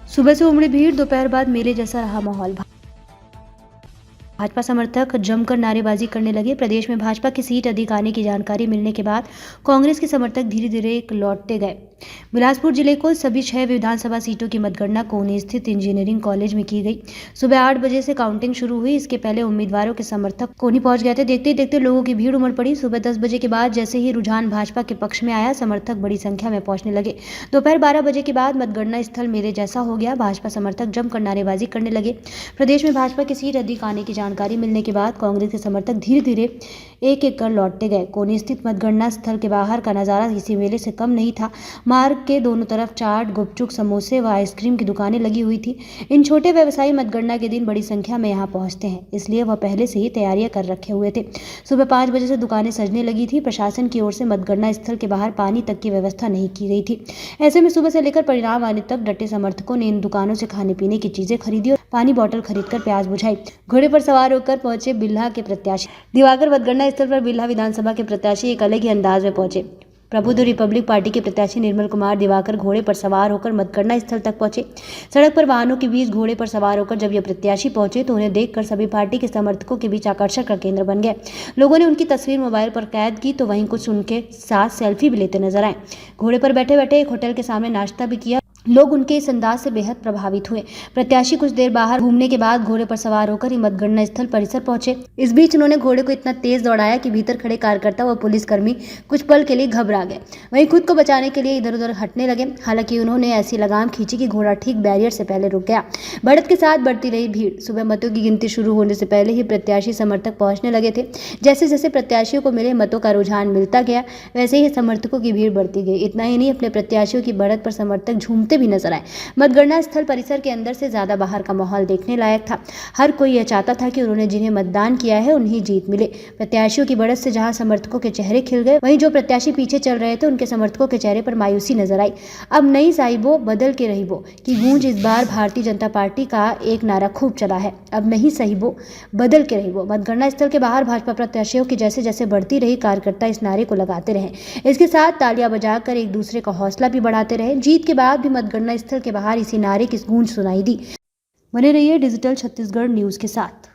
सुबह से उमड़ी भीड़, दोपहर बाद मेले जैसा रहा माहौल। भाजपा समर्थक जमकर नारेबाजी करने लगे। प्रदेश में भाजपा की सीट अधिक आने की जानकारी मिलने के बाद कांग्रेस के समर्थक धीरे धीरे लौटते गए। बिलासपुर जिले को सभी 6 विधानसभा सीटों की मतगणना कोनी स्थित इंजीनियरिंग कॉलेज में की गई। सुबह 8 बजे से काउंटिंग शुरू हुई। इसके पहले उम्मीदवारों के समर्थक कोनी पहुंच गए थे। देखते ही देखते लोगों की भीड़ उमड़ पड़ी। सुबह 10 बजे के बाद जैसे ही रुझान भाजपा के पक्ष में आया, समर्थक बड़ी संख्या में पहुंचने लगे। दोपहर 12 बजे के बाद मतगणना स्थल मेले जैसा हो गया। भाजपा समर्थक जमकर नारेबाजी करने लगे। प्रदेश में भाजपा की सीट अधिक आने की जानकारी मिलने के बाद कांग्रेस के समर्थक धीरे धीरे एक एक कर लौटते गए। कोनी स्थित मतगणना स्थल के बाहर का नजारा किसी मेले से कम नहीं था। मार्ग के दोनों तरफ चाट, गुपचुप, समोसे व आइसक्रीम की दुकानें लगी हुई थी। इन छोटे व्यवसायी मतगणना के दिन बड़ी संख्या में यहाँ पहुंचते हैं, इसलिए वह पहले से ही तैयारियां कर रखे हुए थे। सुबह 5 बजे से दुकानें सजने लगी थी। प्रशासन की ओर से मतगणना स्थल के बाहर पानी तक की व्यवस्था नहीं की गई थी। ऐसे में सुबह से लेकर परिणाम आने तक डटे समर्थकों ने इन दुकानों से खाने पीने की चीजें खरीदी और पानी बोतल खरीदकर प्यास बुझाई। घोड़े पर सवार होकर पहुंचे बिल्हा के प्रत्याशी दिवाकर। मतगणना स्थल पर बिल्हा विधानसभा के प्रत्याशी एक अलग ही अंदाज में पहुंचे। प्रबुद्ध रिपब्लिक पार्टी के प्रत्याशी निर्मल कुमार दिवाकर घोड़े पर सवार होकर मतगणना स्थल तक पहुंचे। सड़क पर वाहनों के बीच घोड़े पर सवार होकर जब ये प्रत्याशी पहुंचे तो उन्हें देखकर सभी पार्टी के समर्थकों के बीच आकर्षण का केंद्र बन गए। लोगों ने उनकी तस्वीर मोबाइल पर कैद की तो वहीं कुछ उनके साथ सेल्फी भी लेते नजर आए। घोड़े पर बैठे बैठे एक होटल के सामने नाश्ता भी किया। लोग उनके इस अंदाज से बेहद प्रभावित हुए। प्रत्याशी कुछ देर बाहर घूमने के बाद घोड़े पर सवार होकर ही मतगणना स्थल परिसर पहुंचे। इस बीच उन्होंने घोड़े को इतना तेज दौड़ाया कि भीतर खड़े कार्यकर्ता व पुलिसकर्मी कुछ पल के लिए घबरा गए। वहीं खुद को बचाने के लिए इधर उधर हटने लगे। हालांकि उन्होंने ऐसी लगाम खींची कि घोड़ा ठीक बैरियर से पहले रुक गया। बढ़त के साथ बढ़ती रही भीड़। सुबह मतों की गिनती शुरू होने से पहले ही प्रत्याशी समर्थक पहुंचने लगे थे। जैसे जैसे प्रत्याशियों को मिले मतों का रुझान मिलता गया, वैसे ही समर्थकों की भीड़ बढ़ती गई। इतना ही नहीं, अपने प्रत्याशियों की बढ़त पर समर्थक झूमते भी नजर आए। मतगणना स्थल परिसर के अंदर से ज्यादा बाहर का माहौल देखने लायक था। हर कोई यह चाहता था कि उन्होंने जिन्हें मतदान किया है उन्हें जीत मिले। प्रत्याशियों की बढ़त से जहां समर्थकों के चेहरे खिल गए, वहीं जो प्रत्याशी पीछे चल रहे थे उनके समर्थकों के चेहरे पर मायूसी नजर आई। अब नहीं साहिबो बदल के रहिबो की गूंज इस बार भारतीय जनता पार्टी का एक नारा खूब चला है। अब नहीं साहिबो बदल के रहिबो। मतगणना स्थल के बाहर भाजपा प्रत्याशियों की जैसे जैसे बढ़ती रही, कार्यकर्ता इस नारे को लगाते रहे। इसके साथ तालियां बजाकर एक दूसरे का हौसला भी बढ़ाते रहे। जीत के बाद भी मतगणना स्थल के बाहर इसी नारे की गूंज सुनाई दी। बने रहिए डिजिटल छत्तीसगढ़ न्यूज के साथ।